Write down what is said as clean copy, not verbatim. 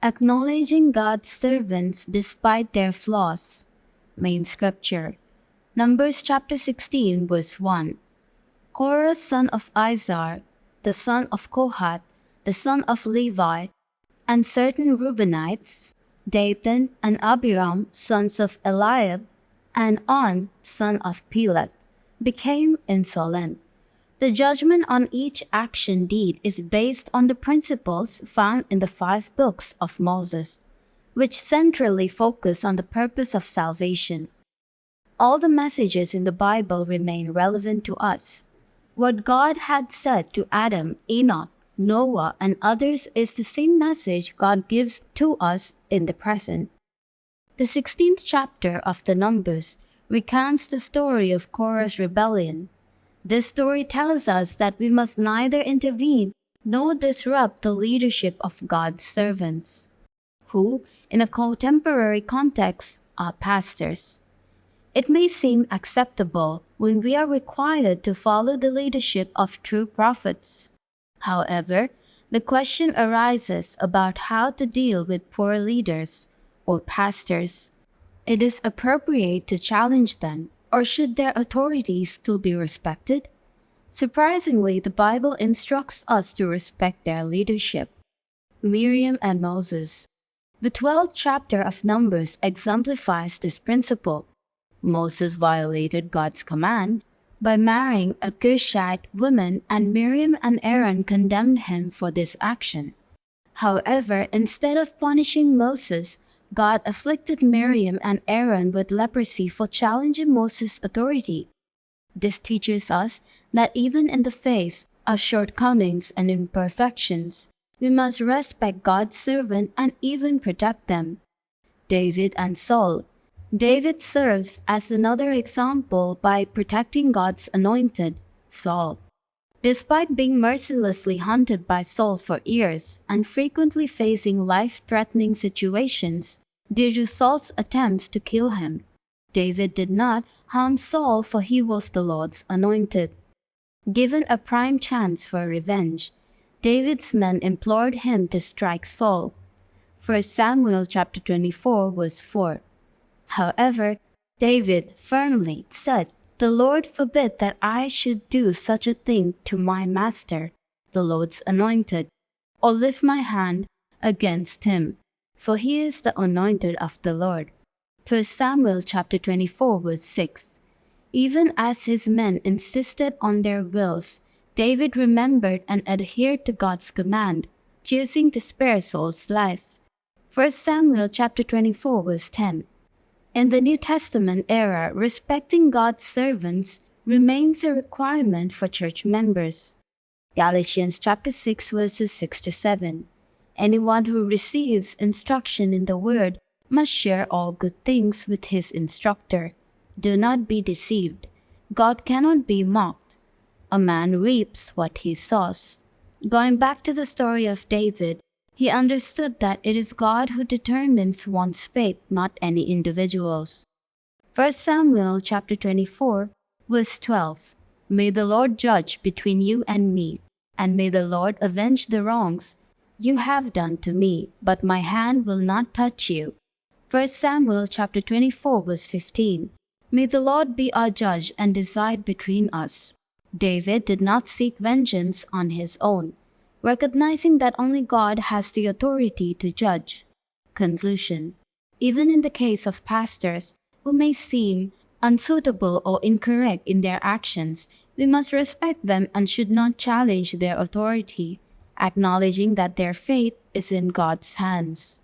Acknowledging God's servants despite their flaws. Main scripture. Numbers chapter 16 verse 1. Korah son of Izhar, the son of Kohath, the son of Levi, and certain Reubenites, Dathan and Abiram, sons of Eliab, and On, son of Pelet, became insolent. The judgment on each action deed is based on the principles found in the 5 books of Moses, which centrally focus on the purpose of salvation. All the messages in the Bible remain relevant to us. What God had said to Adam, Enoch, Noah, and others is the same message God gives to us in the present. The 16th chapter of the Numbers recounts the story of Korah's rebellion. This story tells us that we must neither intervene nor disrupt the leadership of God's servants, who, in a contemporary context, are pastors. It may seem acceptable when we are required to follow the leadership of true prophets. However, the question arises about how to deal with poor leaders, or pastors. It is appropriate to challenge them, or should their authority still be respected? Surprisingly, the Bible instructs us to respect their leadership. Miriam and Moses. The 12th chapter of Numbers exemplifies this principle. Moses violated God's command by marrying a Cushite woman, and Miriam and Aaron condemned him for this action. However, instead of punishing Moses, God afflicted Miriam and Aaron with leprosy for challenging Moses' authority. This teaches us that even in the face of shortcomings and imperfections, we must respect God's servant and even protect them. David and Saul. David serves as another example by protecting God's anointed, Saul. Despite being mercilessly hunted by Saul for years and frequently facing life-threatening situations due to Saul's attempts to kill him, David did not harm Saul, for he was the Lord's anointed. Given a prime chance for revenge, David's men implored him to strike Saul. 1 Samuel chapter 24 verse 4. However, David firmly said, "The Lord forbid that I should do such a thing to my master, the Lord's anointed, or lift my hand against him, for he is the anointed of the Lord." 1 Samuel chapter 24 verse 6. Even as his men insisted on their wills, David remembered and adhered to God's command, choosing to spare Saul's life. 1 Samuel chapter 24 verse 10. In the New Testament era, respecting God's servants remains a requirement for church members. Galatians chapter 6 verses 6 to 7. Anyone who receives instruction in the word must share all good things with his instructor. Do not be deceived. God cannot be mocked. A man reaps what he sows. Going back to the story of David, he understood that it is God who determines one's fate, not any individuals. 1 Samuel chapter 24, verse 12. May the Lord judge between you and me, and may the Lord avenge the wrongs you have done to me, but my hand will not touch you. 1 Samuel chapter 24, verse 15. May the Lord be our judge and decide between us. David did not seek vengeance on his own, recognizing that only God has the authority to judge. Conclusion. Even in the case of pastors who may seem unsuitable or incorrect in their actions, we must respect them and should not challenge their authority, acknowledging that their fate is in God's hands.